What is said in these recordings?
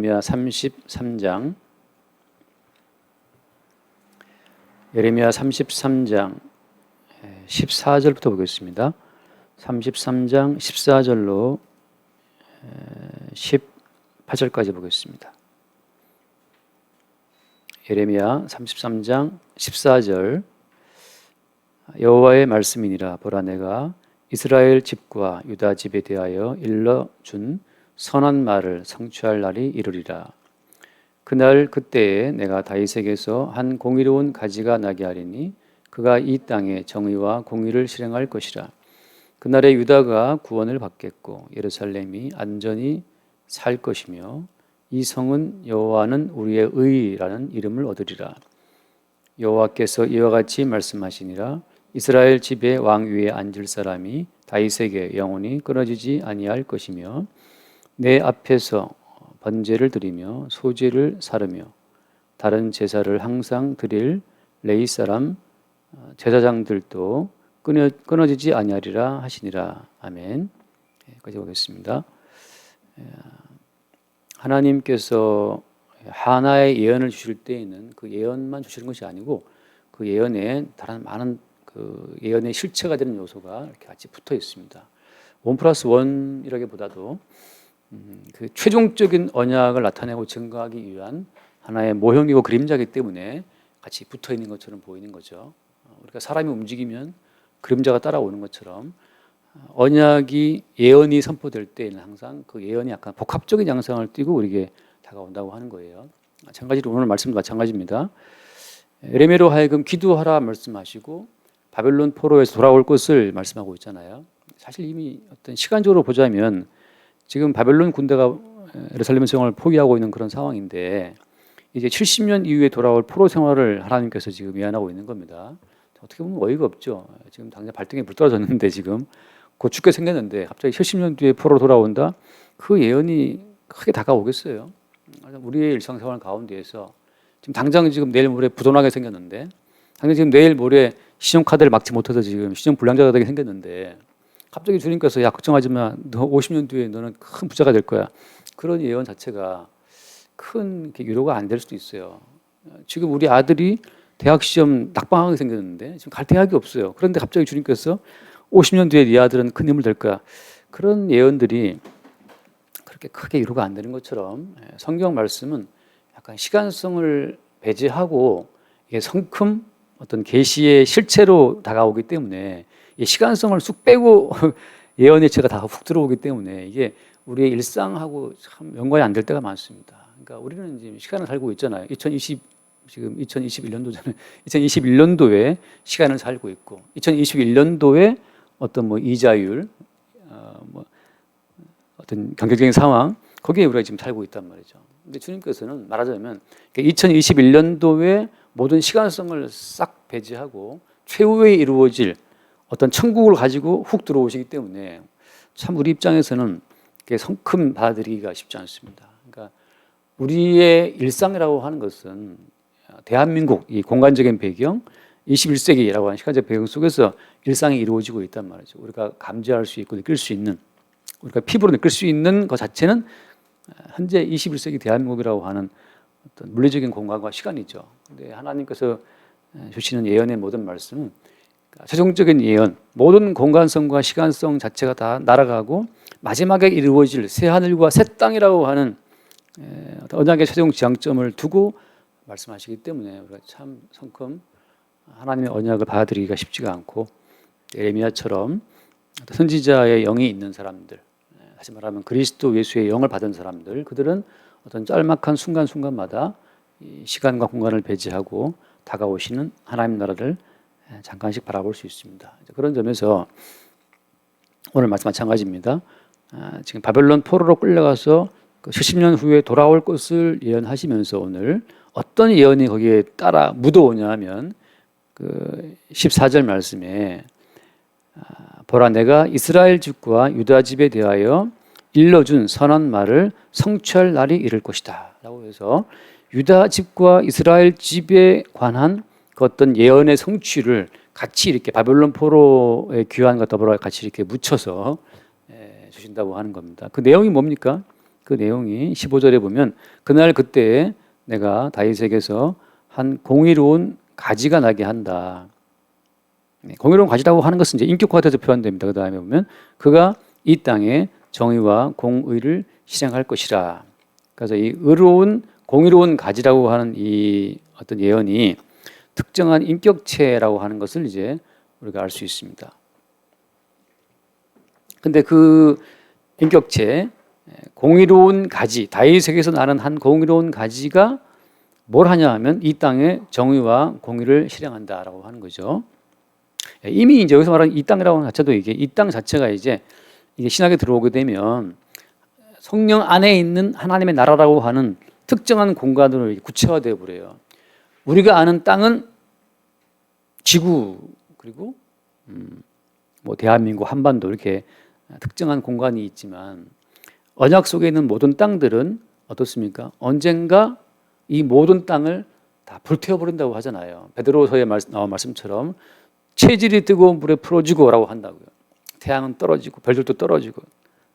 예레미야 33장 14절부터 보겠습니다. 33장 14절로 18절까지 보겠습니다. 예레미야 33장 14절 여호와의 말씀이니라. 보라, 내가 이스라엘 집과 유다 집에 대하여 일러준 선한 말을 성취할 날이 이르리라. 그날 그때에 내가 다윗에게서 한 공의로운 가지가 나게 하리니 그가 이 땅에 정의와 공의를 실행할 것이라. 그날에 유다가 구원을 받겠고 예루살렘이 안전히 살 것이며 이 성은 여호와는 우리의 의라는 이름을 얻으리라. 여호와께서 이와 같이 말씀하시니라. 이스라엘 집의 왕 위에 앉을 사람이 다윗에게 영원히 끊어지지 아니할 것이며 내 앞에서 번제를 드리며 소제를 사르며 다른 제사를 항상 드릴 레위 사람 제사장들도 끊어지지 아니하리라 하시니라. 아멘. 여기까지 보겠습니다. 하나님께서 하나의 예언을 주실 때에는 그 예언만 주시는 것이 아니고 그 예언에 다른 많은 그 예언의 실체가 되는 요소가 이렇게 같이 붙어 있습니다. 1+1이라기보다도 그 최종적인 언약을 나타내고 증거하기 위한 하나의 모형이고 그림자이기 때문에 같이 붙어 있는 것처럼 보이는 거죠. 우리가 사람이 움직이면 그림자가 따라오는 것처럼 언약이 예언이 선포될 때에는 항상 그 예언이 약간 복합적인 양상을 띠고 우리에게 다가온다고 하는 거예요. 마찬가지로 오늘 말씀도 마찬가지입니다. 예레미야로 하여금 기도하라 말씀하시고 바벨론 포로에서 돌아올 것을 말씀하고 있잖아요. 사실 이미 어떤 시간적으로 보자면 지금 바벨론 군대가 예루살렘 성을 포위하고 있는 그런 상황인데 이제 70년 이후에 돌아올 포로 생활을 하나님께서 지금 예언하고 있는 겁니다. 어떻게 보면 어이가 없죠. 지금 당장 발등에 불 떨어졌는데 지금 곧 죽게 생겼는데 갑자기 70년 뒤에 포로 돌아온다? 그 예언이 크게 다가오겠어요. 우리의 일상생활 가운데에서 지금 당장 지금 내일 모레 부도나게 생겼는데 당장 지금 내일 모레 신용카드를 막지 못해서 지금 신용불량자가 되게 생겼는데 갑자기 주님께서 야 걱정하지 마. 너 50년 뒤에 너는 큰 부자가 될 거야. 그런 예언 자체가 큰 위로가 안 될 수도 있어요. 지금 우리 아들이 대학 시험 낙방하게 생겼는데 지금 갈 대학이 없어요. 그런데 갑자기 주님께서 50년 뒤에 네 아들은 큰 힘을 될 거야. 그런 예언들이 그렇게 크게 위로가 안 되는 것처럼 성경 말씀은 약간 시간성을 배제하고 이게 성큼 어떤 계시의 실체로 다가오기 때문에 이 시간성을 쑥 빼고 예언의 체가 다 훅 들어오기 때문에 이게 우리의 일상하고 참 연관이 안 될 때가 많습니다. 그러니까 우리는 지금 시간을 살고 있잖아요. 지금 2021년도잖아요. 2021년도에 시간을 살고 있고 2021년도에 어떤 뭐 이자율, 어떤 경제적인 상황 거기에 우리가 지금 살고 있단 말이죠. 근데 주님께서는 말하자면 2021년도에 모든 시간성을 싹 배제하고 최후에 이루어질 어떤 천국을 가지고 훅 들어오시기 때문에 참 우리 입장에서는 성큼 받아들이기가 쉽지 않습니다. 그러니까 우리의 일상이라고 하는 것은 대한민국 이 공간적인 배경, 21세기라고 하는 시간적 배경 속에서 일상이 이루어지고 있단 말이죠. 우리가 감지할 수 있고 느낄 수 있는, 우리가 피부로 느낄 수 있는 것 자체는 현재 21세기 대한민국이라고 하는 어떤 물리적인 공간과 시간이죠. 근데 하나님께서 주시는 예언의 모든 말씀은 최종적인 예언, 모든 공간성과 시간성 자체가 다 날아가고 마지막에 이루어질 새 하늘과 새 땅이라고 하는 언약의 최종 지향점을 두고 말씀하시기 때문에 우리가 참 성큼 하나님의 언약을 받아들이기가 쉽지가 않고 예레미야처럼 선지자의 영이 있는 사람들, 다시 말하면 그리스도 예수의 영을 받은 사람들, 그들은 어떤 짤막한 순간순간마다 이 시간과 공간을 배제하고 다가오시는 하나님 나라를 잠깐씩 바라볼 수 있습니다. 그런 점에서 오늘 말씀 마찬가지입니다. 지금 바벨론 포로로 끌려가서 70년 후에 돌아올 것을 예언하시면서 오늘 어떤 예언이 거기에 따라 묻어오냐 하면 그 14절 말씀에 보라, 내가 이스라엘 집과 유다 집에 대하여 일러준 선한 말을 성취할 날이 이를 것이다 라고 해서 유다 집과 이스라엘 집에 관한 그 어떤 예언의 성취를 같이 이렇게 바벨론 포로의 귀환과 더불어 같이 이렇게 묻혀서 주신다고 하는 겁니다. 그 내용이 뭡니까? 그 내용이 15절에 보면 그날 그때에 내가 다윗에게서 한 공의로운 가지가 나게 한다. 공의로운 가지라고 하는 것은 이제 인격화돼서 표현됩니다. 그 다음에 보면 그가 이 땅에 정의와 공의를 실행할 것이라. 그래서 이 공의로운 가지라고 하는 이 어떤 예언이 특정한 인격체라고 하는 것을 이제 우리가 알 수 있습니다. 근데 그 인격체, 공의로운 가지, 다윗에게서 나는 한 공의로운 가지가 뭘 하냐 하면 이 땅에 정의와 공의를 실행한다라고 하는 거죠. 이미 이제 여기서 말하는 이 땅이라고 하는 자체도 이 땅 자체가 이게 신학에 들어오게 되면 성령 안에 있는 하나님의 나라라고 하는 특정한 공간으로 구체화되어 버려요. 우리가 아는 땅은 지구 그리고 뭐 대한민국 한반도 이렇게 특정한 공간이 있지만 언약 속에 있는 모든 땅들은 어떻습니까? 언젠가 이 모든 땅을 다 불태워버린다고 하잖아요. 베드로서에 나온 말씀처럼 체질이 뜨거운 물에 풀어지고라고 한다고요. 태양은 떨어지고 별들도 떨어지고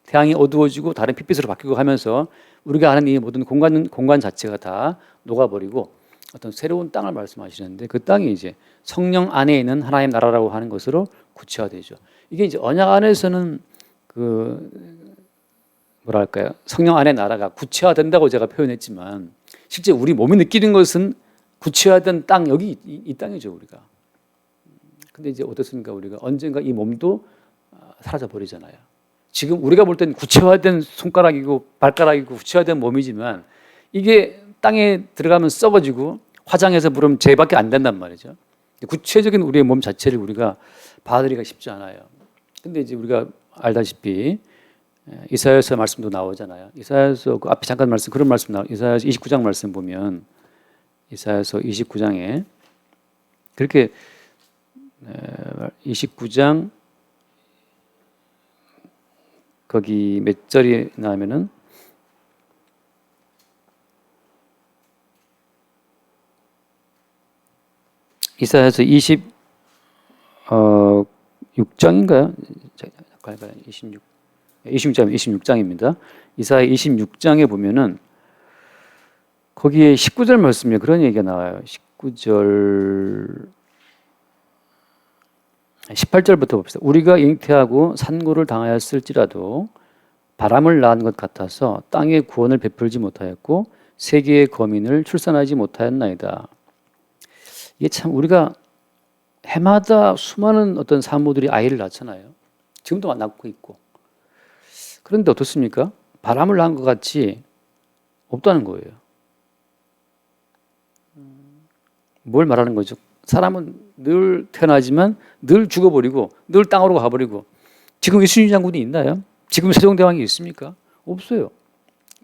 태양이 어두워지고 다른 핏빛으로 바뀌고 하면서 우리가 아는 이 모든 공간 자체가 다 녹아버리고 어떤 새로운 땅을 말씀하시는데 그 땅이 이제 성령 안에 있는 하나님 나라라고 하는 것으로 구체화되죠. 이게 이제 언약 안에서는 뭐랄까요? 성령 안의 나라가 구체화된다고 제가 표현했지만 실제 우리 몸이 느끼는 것은 구체화된 땅 여기 이 땅이죠 우리가. 근데 이제 어떻습니까? 우리가 언젠가 이 몸도 사라져 버리잖아요. 지금 우리가 볼 때는 구체화된 손가락이고 발가락이고 구체화된 몸이지만 이게 땅에 들어가면 썩어지고 화장해서 물으면 재밖에 안 된단 말이죠. 구체적인 우리의 몸 자체를 우리가 받아들이기가 쉽지 않아요. 근데 이제 우리가 알다시피 이사야서 말씀도 나오잖아요. 이사야서 그 앞에 잠깐 그런 말씀 이사야서 29장 말씀 보면 이사야서 29장에 그렇게 29장 거기 몇 절이 나오면은 이사야서 26장인가요? 26장입니다. 이사야 26장에 보면은 거기에 19절 말씀에 그런 얘기가 나와요. 18절부터 봅시다. 우리가 잉태하고 산고를 당하였을지라도 바람을 낳은 것 같아서 땅에 구원을 베풀지 못하였고 세계의 거민을 출산하지 못하였나이다. 이게 참 우리가 해마다 수많은 어떤 산모들이 아이를 낳잖아요. 지금도 낳고 있고. 그런데 어떻습니까? 바람을 낳은 것 같이 없다는 거예요. 뭘 말하는 거죠? 사람은 늘 태어나지만 늘 죽어버리고 늘 땅으로 가버리고 지금 이순신 장군이 있나요? 지금 세종대왕이 있습니까? 없어요.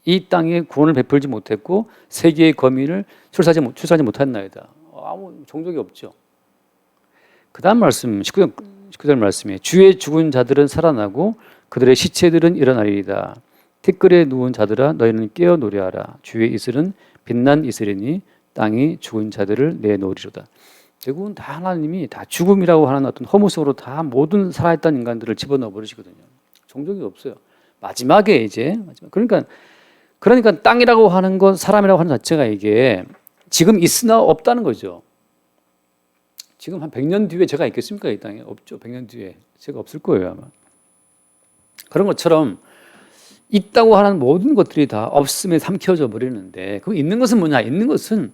이 땅에 구원을 베풀지 못했고 세계의 거민을 출산하지 못했나이다. 아무 종족이 없죠. 그 다음 말씀 19절 말씀에 주의 죽은 자들은 살아나고 그들의 시체들은 일어나리이다. 티끌에 누운 자들아 너희는 깨어 노래하라. 주의 이슬은 빛난 이슬이니 땅이 죽은 자들을 내놓으리로다. 결국은 다 하나님이 다 죽음이라고 하는 어떤 허무 속으로 다 모든 살아있던 인간들을 집어넣어 버리시거든요. 종족이 없어요. 마지막에 이제 그러니까 땅이라고 하는 것, 사람이라고 하는 자체가 이게 지금 있으나 없다는 거죠. 지금 한 100년 뒤에 제가 있겠습니까? 이 땅에 없죠. 100년 뒤에 제가 없을 거예요 아마. 그런 것처럼 있다고 하는 모든 것들이 다 없음에 삼켜져 버리는데 그 있는 것은 뭐냐? 있는 것은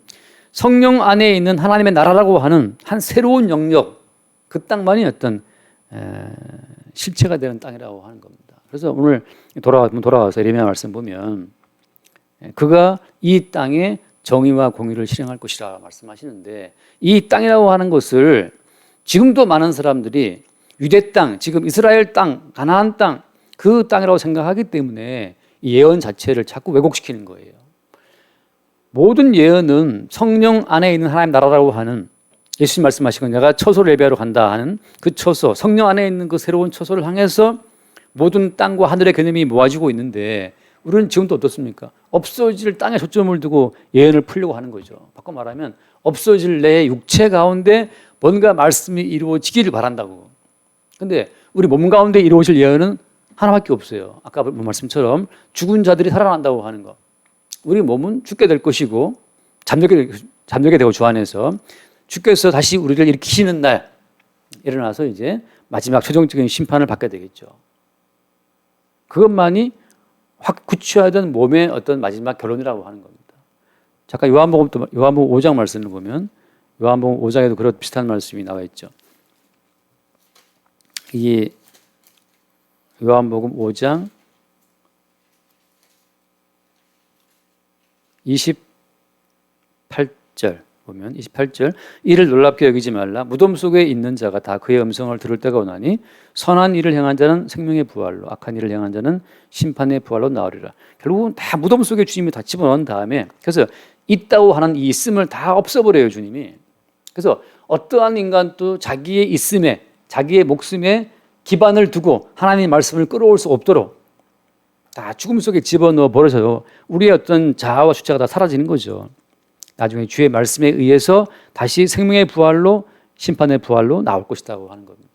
성령 안에 있는 하나님의 나라라고 하는 한 새로운 영역, 그 땅만이 어떤 실체가 되는 땅이라고 하는 겁니다. 그래서 오늘 돌아와서 예레미야 말씀 보면 그가 이 땅에 정의와 공의를 실행할 것이라 말씀하시는데 이 땅이라고 하는 것을 지금도 많은 사람들이 유대 땅, 지금 이스라엘 땅, 가나안 땅, 그 땅이라고 생각하기 때문에 이 예언 자체를 자꾸 왜곡시키는 거예요. 모든 예언은 성령 안에 있는 하나님 나라라고 하는 예수님 말씀하시고 내가 처소를 예배하러 간다 하는 그 처소, 성령 안에 있는 그 새로운 처소를 향해서 모든 땅과 하늘의 개념이 모아지고 있는데 우리는 지금도 어떻습니까? 없어질 땅에 초점을 두고 예언을 풀려고 하는 거죠. 바꿔 말하면 없어질 내 육체 가운데 뭔가 말씀이 이루어지기를 바란다고. 근데 우리 몸 가운데 이루어질 예언은 하나밖에 없어요. 아까 말씀처럼 죽은 자들이 살아난다고 하는 거. 우리 몸은 죽게 될 것이고 잠들게 되고 주 안에서 주께서 다시 우리를 일으키시는 날 일어나서 이제 마지막 최종적인 심판을 받게 되겠죠. 그것만이 확 굳혀야던 몸의 어떤 마지막 결론이라고 하는 겁니다. 잠깐 요한복음 5장 말씀을 보면 요한복음 5장에도 그런 비슷한 말씀이 나와 있죠. 이게 요한복음 5장 28절 보면 28절 이를 놀랍게 여기지 말라 무덤 속에 있는 자가 다 그의 음성을 들을 때가 오나니 선한 일을 행한 자는 생명의 부활로 악한 일을 행한 자는 심판의 부활로 나으리라. 결국은 다 무덤 속에 주님이 다 집어넣은 다음에 그래서 있다고 하는 이 있음을 다 없애버려요 주님이. 그래서 어떠한 인간도 자기의 있음에 자기의 목숨에 기반을 두고 하나님의 말씀을 끌어올 수 없도록 다 죽음 속에 집어넣어 버려서 우리의 어떤 자아와 주체가 다 사라지는 거죠. 나중에 주의 말씀에 의해서 다시 생명의 부활로 심판의 부활로 나올 것이라고 하는 겁니다.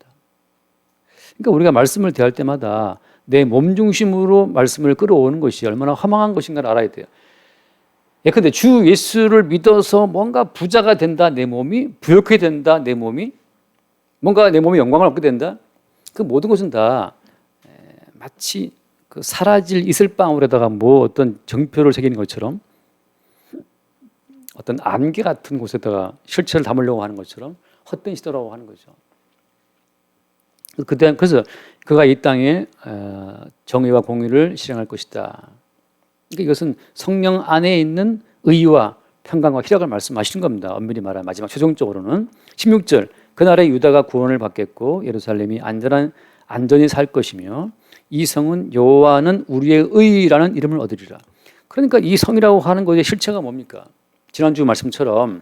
그러니까 우리가 말씀을 대할 때마다 내 몸 중심으로 말씀을 끌어오는 것이 얼마나 허망한 것인가를 알아야 돼요. 예컨대 주 예수를 믿어서 뭔가 부자가 된다 내 몸이 부욕하게 된다 내 몸이 뭔가 내 몸이 영광을 얻게 된다 그 모든 것은 다 마치 그 사라질 이슬방울에다가 뭐 어떤 정표를 새기는 것처럼 어떤 안개 같은 곳에다가 실체를 담으려고 하는 것처럼 헛된 시도라고 하는 거죠. 그래서 그가 이 땅에 정의와 공의를 실행할 것이다. 그러니까 이것은 성령 안에 있는 의와 평강과 희락을 말씀하시는 겁니다. 엄밀히 말하면 마지막 최종적으로는 16절 그날에 유다가 구원을 받겠고 예루살렘이 안전히 살 것이며 이 성은 여호와는 우리의 의라는 이름을 얻으리라. 그러니까 이 성이라고 하는 것의 실체가 뭡니까? 지난주 말씀처럼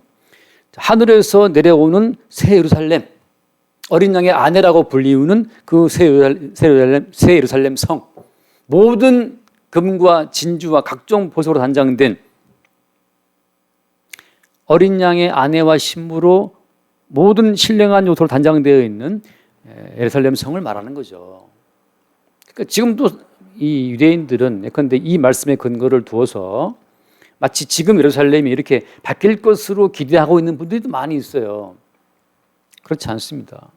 하늘에서 내려오는 새 예루살렘, 어린 양의 아내라고 불리우는 그 새 예루살렘 성, 모든 금과 진주와 각종 보석으로 단장된 어린 양의 아내와 신부로 모든 신령한 요소로 단장되어 있는 예루살렘 성을 말하는 거죠. 그러니까 지금도 이 유대인들은 예컨대 이 말씀의 근거를 두어서 마치 지금 예루살렘이 이렇게 바뀔 것으로 기대하고 있는 분들도 많이 있어요. 그렇지 않습니다.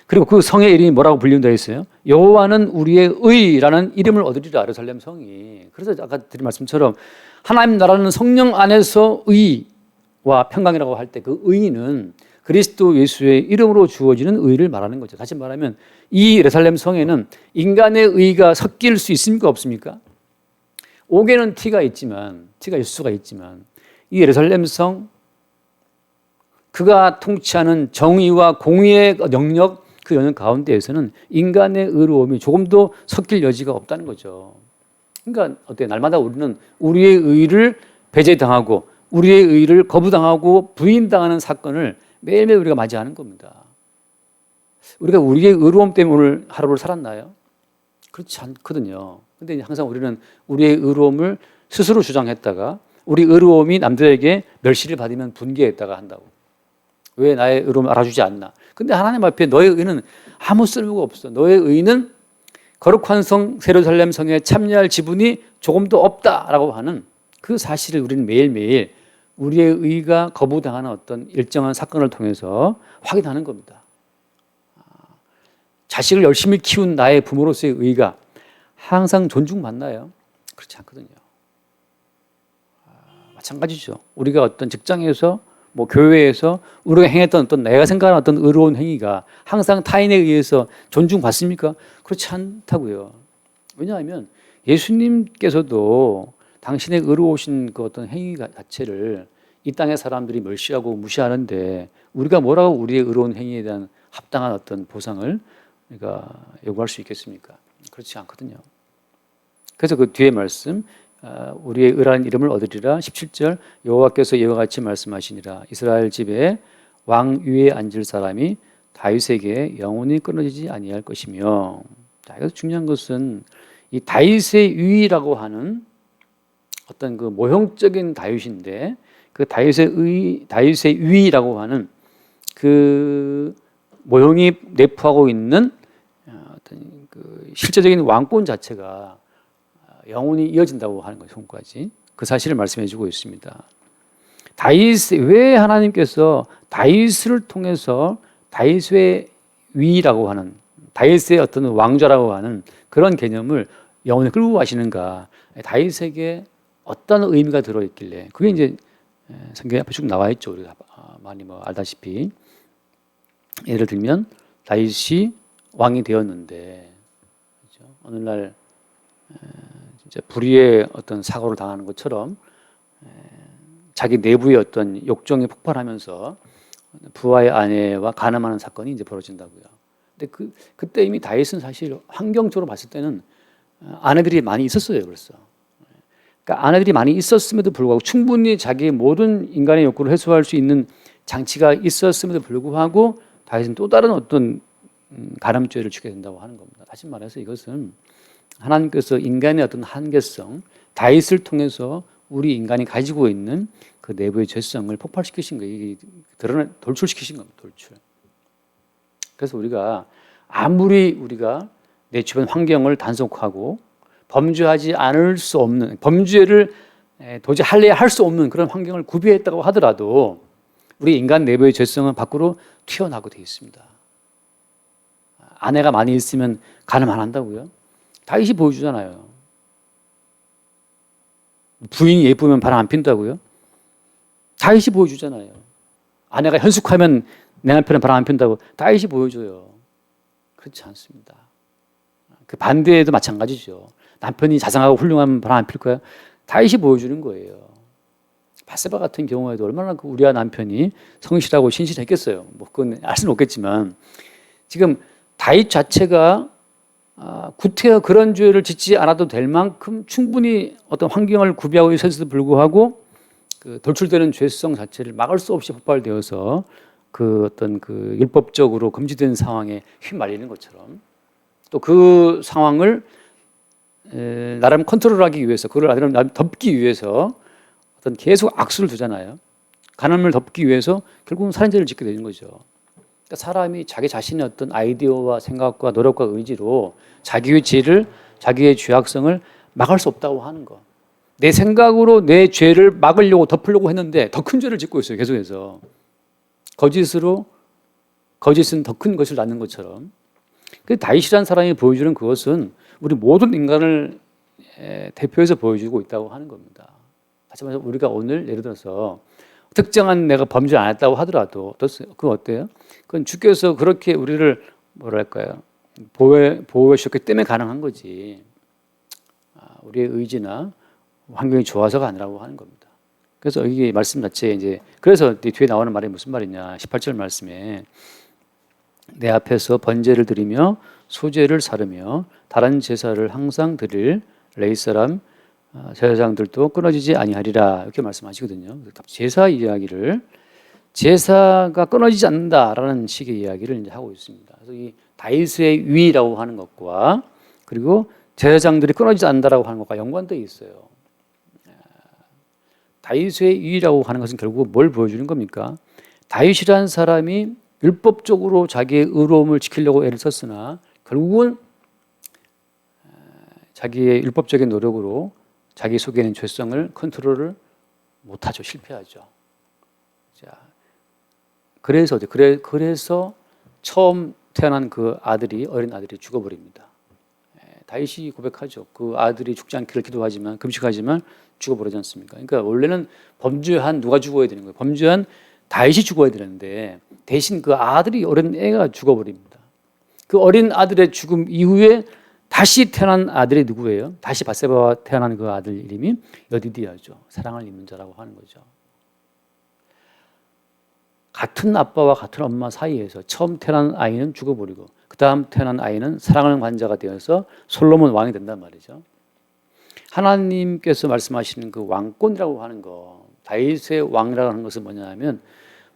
그리고 그 성의 이름이 뭐라고 불린다 했어요? 여호와는 우리의 의라는 이름을 얻으리라. 예루살렘 성이. 그래서 아까 드린 말씀처럼 하나님 나라는 성령 안에서 의와 평강이라고 할 때 그 의는 그리스도 예수의 이름으로 주어지는 의를 말하는 거죠. 다시 말하면 이 예루살렘 성에는 인간의 의가 섞일 수 있습니까? 없습니까? 옥에는 티가 있을 수가 있지만 이 예루살렘 성 그가 통치하는 정의와 공의의 영역 그 영역 가운데에서는 인간의 의로움이 조금도 섞일 여지가 없다는 거죠. 그러니까 어때요? 날마다 우리는 우리의 의를 배제당하고 우리의 의를 거부당하고 부인당하는 사건을 매일매일 우리가 맞이하는 겁니다. 우리가 우리의 의로움 때문에 오늘 하루를 살았나요? 그렇지 않거든요. 근데 항상 우리는 우리의 의로움을 스스로 주장했다가 우리 의로움이 남들에게 멸시를 받으면 분개했다가 한다고. 왜 나의 의로움을 알아주지 않나? 근데 하나님 앞에 너의 의는 아무 쓸모가 없어. 너의 의는 거룩한 성 예루살렘 성에 참여할 지분이 조금도 없다라고 하는 그 사실을 우리는 매일매일 우리의 의가 거부당하는 어떤 일정한 사건을 통해서 확인하는 겁니다. 자식을 열심히 키운 나의 부모로서의 의가 항상 존중받나요? 그렇지 않거든요. 마찬가지죠. 우리가 어떤 직장에서 뭐 교회에서 우리가 행했던 어떤 내가 생각하는 어떤 의로운 행위가 항상 타인에 의해서 존중받습니까? 그렇지 않다고요. 왜냐하면 예수님께서도 당신의 의로우신 그 어떤 행위 자체를 이 땅의 사람들이 멸시하고 무시하는데 우리가 뭐라고 우리의 의로운 행위에 대한 합당한 어떤 보상을 우리가 요구할 수 있겠습니까? 그렇지 않거든요. 그래서 그 뒤에 말씀 우리의 의라는 이름을 얻으리라 17절 여호와께서 이와 같이 말씀하시니라 이스라엘 집에 왕 위에 앉을 사람이 다윗에게 영원히 끊어지지 아니할 것이며 자, 여기서 중요한 것은 이 다윗의 위라고 하는 어떤 그 모형적인 다윗인데 그 다윗의 위라고 하는 그 모형이 내포하고 있는 어떤 그 실제적인 왕권 자체가 영원히 이어진다고 하는 거죠. 성까지 그 사실을 말씀해주고 있습니다. 왜 하나님께서 다윗을 통해서 다윗의 위라고 하는 다윗의 어떤 왕좌라고 하는 그런 개념을 영원히 끌고 가시는가? 다윗에게 어떤 의미가 들어있길래 그게 이제 성경에 앞에 쭉 나와 있죠. 우리가 많이 알다시피 예를 들면 다윗이 왕이 되었는데 그렇죠? 오늘날 진짜 불의의 어떤 사고를 당하는 것처럼 자기 내부의 어떤 욕정이 폭발하면서 부하의 아내와 간음하는 사건이 이제 벌어진다고요. 근데 그때 이미 다윗은 사실 환경적으로 봤을 때는 아내들이 많이 있었어요, 벌써. 그러니까 아내들이 많이 있었음에도 불구하고 충분히 자기의 모든 인간의 욕구를 해소할 수 있는 장치가 있었음에도 불구하고 다윗은 또 다른 어떤 간음죄를 지게 된다고 하는 겁니다. 다시 말해서 이것은 하나님께서 인간의 어떤 한계성, 다윗을 통해서 우리 인간이 가지고 있는 그 내부의 죄성을 폭발시키신 거예요. 돌출시키신 겁니다. 돌출. 그래서 우리가 아무리 우리가 내 주변 환경을 단속하고 범죄하지 않을 수 없는 범죄를 도저히 할래야 할 수 없는 그런 환경을 구비했다고 하더라도 우리 인간 내부의 죄성은 밖으로 튀어나오게 되어 있습니다. 아내가 많이 있으면 간음 안 한다고요? 다윗이 보여주잖아요. 부인이 예쁘면 바람 안 핀다고요? 다윗이 보여주잖아요. 아내가 현숙하면 내 남편은 바람 안 핀다고 다윗이 보여줘요. 그렇지 않습니다. 그 반대에도 마찬가지죠. 남편이 자상하고 훌륭하면 바람 안 필 거야? 다윗이 보여주는 거예요. 바세바 같은 경우에도 얼마나 그 우리아 남편이 성실하고 신실했겠어요. 그건 알 수는 없겠지만 지금 다윗 자체가 구태여 그런 죄를 짓지 않아도 될 만큼 충분히 어떤 환경을 구비하고 있었음에도 불구하고 그 돌출되는 죄성 자체를 막을 수 없이 폭발되어서 그 어떤 그 율법적으로 금지된 상황에 휘말리는 것처럼 또 그 상황을 나름 컨트롤하기 위해서 그걸 나름 덮기 위해서 어떤 계속 악수를 두잖아요. 간음을 덮기 위해서 결국은 살인죄를 짓게 되는 거죠. 그러니까 사람이 자기 자신의 어떤 아이디어와 생각과 노력과 의지로 자기의 죄를 자기의 죄악성을 막을 수 없다고 하는 거. 내 생각으로 내 죄를 막으려고 덮으려고 했는데 더 큰 죄를 짓고 있어요. 계속해서 거짓은 더 큰 것을 낳는 것처럼. 그 다윗이라는 사람이 보여주는 그것은 우리 모든 인간을 대표해서 보여주고 있다고 하는 겁니다. 다시 말해서 우리가 오늘 예를 들어서 특정한 내가 범죄를 안 했다고 하더라도 그건 어때요? 그건 주께서 그렇게 우리를 뭐랄까요? 보호해 주셨기 때문에 가능한 거지. 우리의 의지나 환경이 좋아서가 아니라고 하는 겁니다. 그래서 여기 말씀 자체에 이제 그래서 뒤에 나오는 말이 무슨 말이냐? 18절 말씀에 내 앞에서 번제를 드리며 소제를 사르며 다른 제사를 항상 드릴 레위 사람 제사장들도 끊어지지 아니하리라 이렇게 말씀하시거든요. 제사 이야기를 제사가 끊어지지 않는다라는 식의 이야기를 이제 하고 있습니다. 그래서 이 다윗의 위라고 하는 것과 그리고 제사장들이 끊어지지 않는다라고 하는 것과 연관되어 있어요. 다윗의 위라고 하는 것은 결국 뭘 보여주는 겁니까? 다윗이라는 사람이 율법적으로 자기의 의로움을 지키려고 애를 썼으나 결국은 자기의 율법적인 노력으로 자기 속에 있는 죄성을 컨트롤을 못하죠. 실패하죠. 자, 그래서 처음 태어난 그 어린 아들이 죽어버립니다. 다윗이 고백하죠. 그 아들이 죽지 않기를 기도하지만 금식하지만 죽어버리지 않습니까? 그러니까 원래는 범죄한 누가 죽어야 되는 거예요. 범죄한 다윗이 죽어야 되는데 대신 그 아들이 어린 애가 죽어버립니다. 그 어린 아들의 죽음 이후에 다시 태어난 아들이 누구예요? 다시 바세바와 태어난 그 아들 이름이 여디디아죠. 사랑을 입는 자라고 하는 거죠. 같은 아빠와 같은 엄마 사이에서 처음 태어난 아이는 죽어버리고 그 다음 태어난 아이는 사랑하는 관자가 되어서 솔로몬 왕이 된단 말이죠. 하나님께서 말씀하시는 그 왕권이라고 하는 거, 다윗의 왕이라고 하는 것은 뭐냐면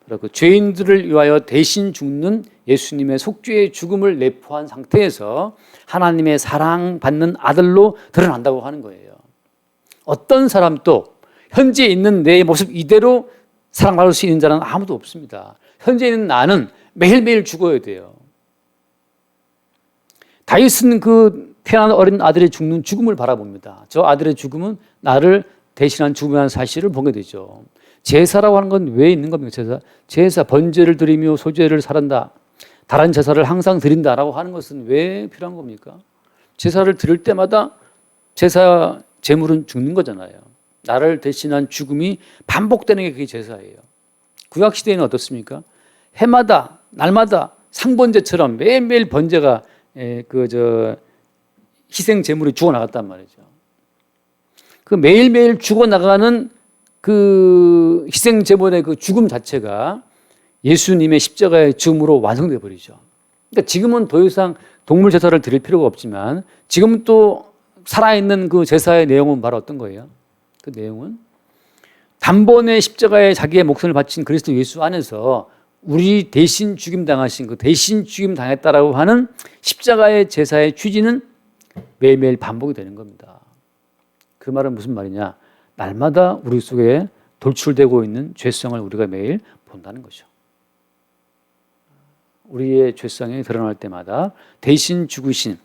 바로 그 죄인들을 위하여 대신 죽는 예수님의 속죄의 죽음을 내포한 상태에서 하나님의 사랑받는 아들로 드러난다고 하는 거예요. 어떤 사람도 현재 있는 내 모습 이대로 사랑받을 수 있는 자는 아무도 없습니다. 현재 있는 나는 매일매일 죽어야 돼요. 다윗은 그 태어난 어린 아들의 죽는 죽음을 바라봅니다. 저 아들의 죽음은 나를 대신한 죽음이라는 사실을 보게 되죠. 제사라고 하는 건 왜 있는 겁니까? 제사 번제를 드리며 소제를 살한다. 다른 제사를 항상 드린다라고 하는 것은 왜 필요한 겁니까? 제사를 드릴 때마다 제사 제물은 죽는 거잖아요. 나를 대신한 죽음이 반복되는 게 그게 제사예요. 구약 시대에는 어떻습니까? 해마다 날마다 상번제처럼 매일매일 번제가 희생 제물이 죽어 나갔단 말이죠. 그 매일매일 죽어 나가는 그 희생 제물의 그 죽음 자체가 예수님의 십자가의 죽음으로 완성돼 버리죠. 그러니까 지금은 더 이상 동물 제사를 드릴 필요가 없지만 지금 또 살아있는 그 제사의 내용은 바로 어떤 거예요? 그 내용은 단번에 십자가에 자기의 목숨을 바친 그리스도 예수 안에서 우리 대신 죽임 당하신 그 대신 죽임 당했다라고 하는 십자가의 제사의 취지는 매일매일 반복이 되는 겁니다. 그 말은 무슨 말이냐? 날마다 우리 속에 돌출되고 있는 죄성을 우리가 매일 본다는 거죠. 우리의 죄성이 드러날 때마다 대신 죽으신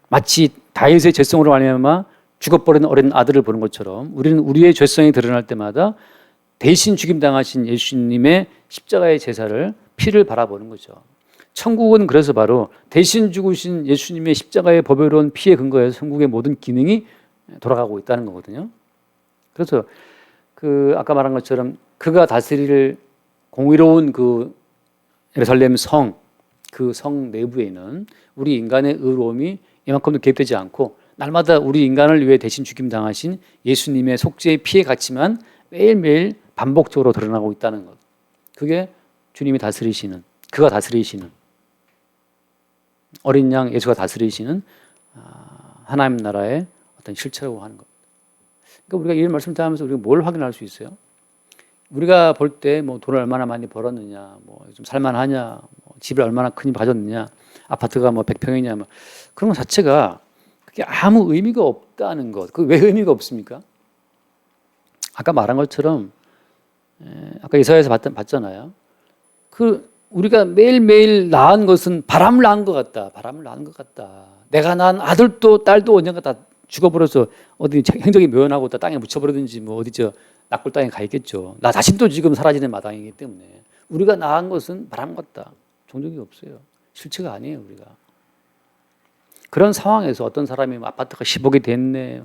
마치 다윗의 죄성으로 말미암아 죽어버린 어린 아들을 보는 것처럼 우리는 우리의 죄성이 드러날 때마다 대신 죽임 당하신 예수님의 십자가의 제사를 피를 바라보는 거죠. 천국은 그래서 바로 대신 죽으신 예수님의 십자가의 보배로운 피에 근거해서 천국의 모든 기능이 돌아가고 있다는 거거든요. 그래서 그 아까 말한 것처럼 그가 다스릴 공의로운 그 예루살렘 성, 그 성 내부에는 우리 인간의 의로움이 이만큼도 개입되지 않고 날마다 우리 인간을 위해 대신 죽임 당하신 예수님의 속죄의 피의 가치만 매일매일 반복적으로 드러나고 있다는 것. 그게 주님이 다스리시는, 그가 다스리시는 어린 양 예수가 다스리시는 하나님 나라의 어떤 실체라고 하는 것. 그러니까 우리가 이런 말씀을 하면서 우리가 뭘 확인할 수 있어요? 우리가 볼 때 뭐 돈을 얼마나 많이 벌었느냐, 뭐 좀 살만하냐, 뭐 집을 얼마나 크게 가졌느냐, 아파트가 뭐 100평이냐, 뭐 그런 것 자체가 그게 아무 의미가 없다는 것. 그 왜 의미가 없습니까? 아까 말한 것처럼 아까 이사야에서 봤잖아요. 그 우리가 매일매일 낳은 것은 바람을 낳은 것 같다. 바람을 낳은 것 같다. 내가 낳은 아들도 딸도 언젠가 다 죽어버려서 어디 행적이 묘연하고 땅에 묻혀버리든지 뭐 어디 낙골 땅에 가 있겠죠. 나 자신도 지금 사라지는 마당이기 때문에 우리가 낳은 것은 바람 같다. 종족이 없어요. 실체가 아니에요. 우리가. 그런 상황에서 어떤 사람이 아파트가 10억이 됐네.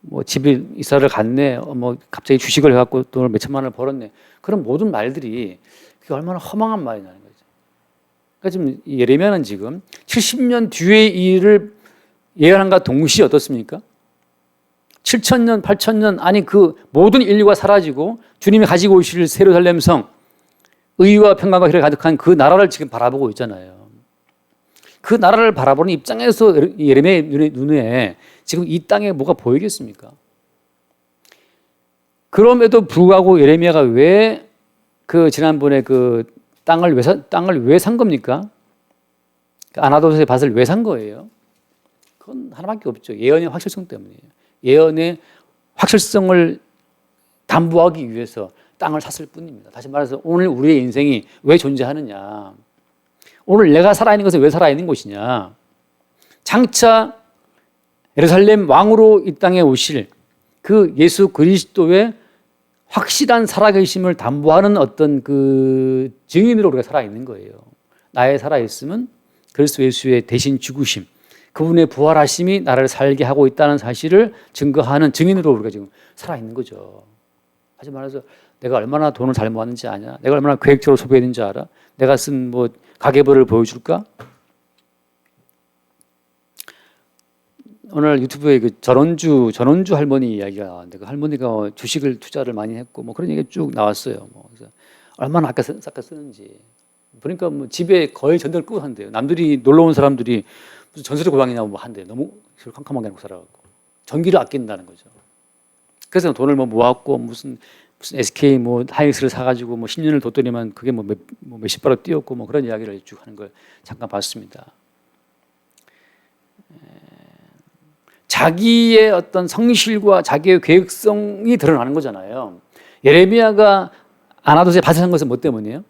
뭐 집에 이사를 갔네. 뭐 갑자기 주식을 해갖고 돈을 몇 천만 원을 벌었네. 그런 모든 말들이 그게 얼마나 허망한 말이냐는 거죠. 그러니까 지금 예레미야는 지금 70년 뒤의 일을 예언함과 동시에 어떻습니까? 7,000년, 8,000년 아니 그 모든 인류가 사라지고 주님이 가지고 오실 예루살렘 성 의와 평강과 희락이 가득한 그 나라를 지금 바라보고 있잖아요. 그 나라를 바라보는 입장에서 예레미야의 눈에 지금 이 땅에 뭐가 보이겠습니까? 그럼에도 불구하고 예레미야가 왜 그 지난번에 그 땅을 왜 산 겁니까? 아나도스의 밭을 왜 산 거예요? 그건 하나밖에 없죠. 예언의 확실성 때문이에요. 예언의 확실성을 담보하기 위해서 땅을 샀을 뿐입니다. 다시 말해서 오늘 우리의 인생이 왜 존재하느냐? 오늘 내가 살아있는 것은 왜 살아있는 것이냐? 장차 예루살렘 왕으로 이 땅에 오실 그 예수 그리스도의 확실한 살아계심을 담보하는 어떤 그 증인으로 우리가 살아있는 거예요. 나의 살아있음은 그리스도 예수의 대신 죽으심, 그분의 부활하심이 나를 살게 하고 있다는 사실을 증거하는 증인으로 우리가 지금 살아있는 거죠. 다시 말해서 내가 얼마나 돈을 잘 모았는지 아냐? 내가 얼마나 계획적으로 소비했는지 알아? 내가 쓴 뭐 가계부를 보여줄까? 오늘 유튜브에 그 전원주 할머니 이야기가 나왔는데 그 할머니가 주식을 투자를 많이 했고 뭐 그런 얘기가 쭉 나왔어요. 뭐 그래서 얼마나 아까 쓰는지. 그러니까 뭐 집에 거의 전등을 끄고 산대요. 남들이 놀러 온 사람들이 무슨 전설의 고향이나 뭐 한대. 너무 캄캄하게 해놓고 살아갖고 전기를 아낀다는 거죠. 그래서 돈을 뭐 모았고 무슨 SK 뭐 하이닉스를 사가지고 뭐 10년을 뒀더니만 그게 뭐 몇십 바로 뛰었고 뭐 그런 이야기를 쭉 하는 걸 잠깐 봤습니다. 자기의 어떤 성실과 자기의 계획성이 드러나는 거잖아요. 예레미야가 아나도스의 밭을 산 것은 뭐 때문이에요?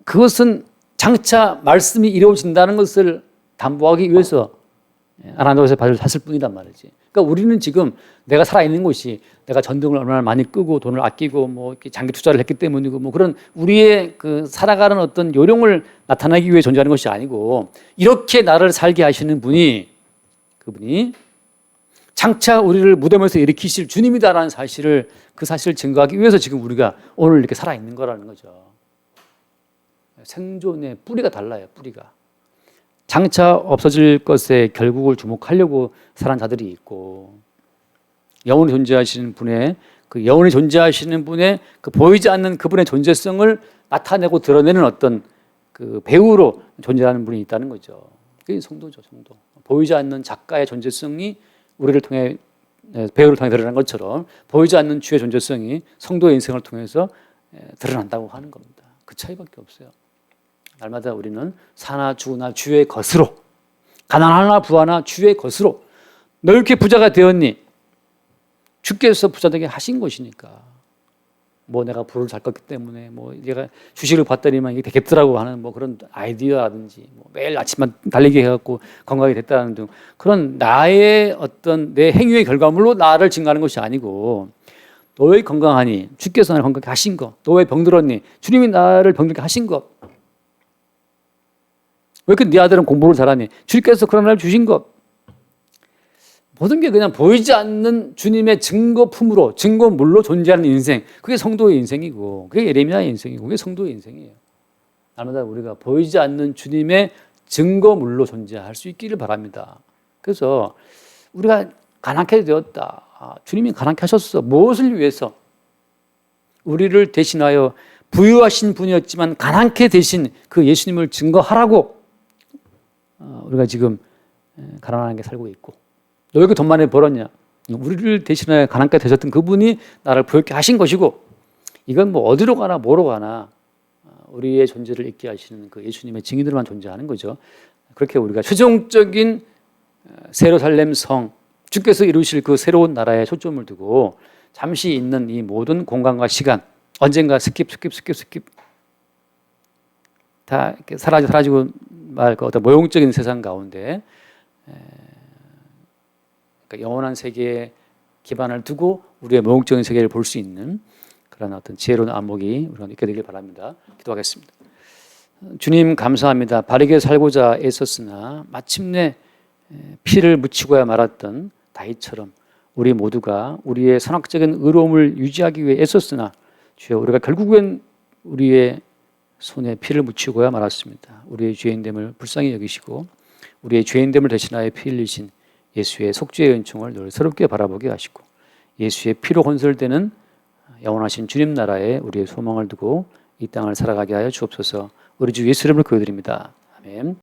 그것은 장차 말씀이 이루어진다는 것을 담보하기 위해서 아나도에서 밭을 샀을 뿐이란 말이지. 그러니까 우리는 지금 내가 살아있는 곳이 내가 전등을 얼마나 많이 끄고 돈을 아끼고 뭐 이렇게 장기 투자를 했기 때문이고 뭐 그런 우리의 그 살아가는 어떤 요령을 나타내기 위해 존재하는 것이 아니고 이렇게 나를 살게 하시는 분이 그분이 장차 우리를 무덤에서 일으키실 주님이다라는 사실을 그 사실을 증거하기 위해서 지금 우리가 오늘 이렇게 살아있는 거라는 거죠. 생존의 뿌리가 달라요. 뿌리가. 장차 없어질 것에 결국을 주목하려고 살아난 자들이 있고 영원히 존재하시는 분의 그 영원히 존재하시는 분의 그 보이지 않는 그분의 존재성을 나타내고 드러내는 어떤 그 배우로 존재하는 분이 있다는 거죠. 그게 성도죠, 성도. 보이지 않는 작가의 존재성이 우리를 통해 배우를 통해 드러난 것처럼 보이지 않는 주의 존재성이 성도의 인생을 통해서 드러난다고 하는 겁니다. 그 차이밖에 없어요. 날마다 우리는 사나 죽으나 주의 것으로 가난하나 부하나 주의 것으로 너 이렇게 부자가 되었니? 주께서 부자 되게 하신 것이니까 뭐 내가 부를 잘 껐기 때문에 뭐 내가 주식을 봤더니만 이게 되겠더라고 하는 뭐 그런 아이디어라든지 뭐 매일 아침만 달리기 해갖고 건강하게 됐다는 등 그런 나의 어떤 내 행위의 결과물로 나를 증가하는 것이 아니고 너 왜 건강하니? 주께서 나를 건강하게 하신 것. 너 왜 병들었니? 주님이 나를 병들게 하신 것. 왜 이렇게 네 아들은 공부를 잘하니? 주님께서 그런 날 주신 것. 모든 게 그냥 보이지 않는 주님의 증거품으로 증거물로 존재하는 인생. 그게 성도의 인생이고 그게 예레미야의 인생이고 그게 성도의 인생이에요. 날마다 우리가 보이지 않는 주님의 증거물로 존재할 수 있기를 바랍니다. 그래서 우리가 가난하게 되었다. 주님이 가난하게 하셨어. 무엇을 위해서? 우리를 대신하여 부유하신 분이었지만 가난하게 되신 그 예수님을 증거하라고 우리가 지금 가난하게 살고 있고 너 왜 이렇게 돈 많이 벌었냐? 우리를 대신하여 가난하게 되셨던 그분이 나를 부유하게 하신 것이고 이건 뭐 어디로 가나 뭐로 가나 우리의 존재를 있게 하시는 그 예수님의 증인들만 존재하는 거죠. 그렇게 우리가 최종적인 세루살렘 성 주께서 이루실 그 새로운 나라에 초점을 두고 잠시 있는 이 모든 공간과 시간 언젠가 스킵 다 이렇게 사라지고 말 그 어떤 모형적인 세상 가운데 그러니까 영원한 세계에 기반을 두고 우리의 모형적인 세계를 볼 수 있는 그런 어떤 지혜로운 안목이 우리가 있게 되길 바랍니다. 기도하겠습니다. 주님 감사합니다. 바르게 살고자 애썼으나 마침내 피를 묻히고야 말았던 다윗처럼 우리 모두가 우리의 선악적인 의로움을 유지하기 위해 애썼으나 주여 우리가 결국엔 우리의 손에 피를 묻히고야 말았습니다. 우리의 죄인됨을 불쌍히 여기시고 우리의 죄인됨을 대신하여 피 흘리신 예수의 속죄의 은총을 늘 새롭게 바라보게 하시고 예수의 피로 건설되는 영원하신 주님 나라에 우리의 소망을 두고 이 땅을 살아가게 하여 주옵소서. 우리 주 예수 이름으로 기도드립니다. 아멘.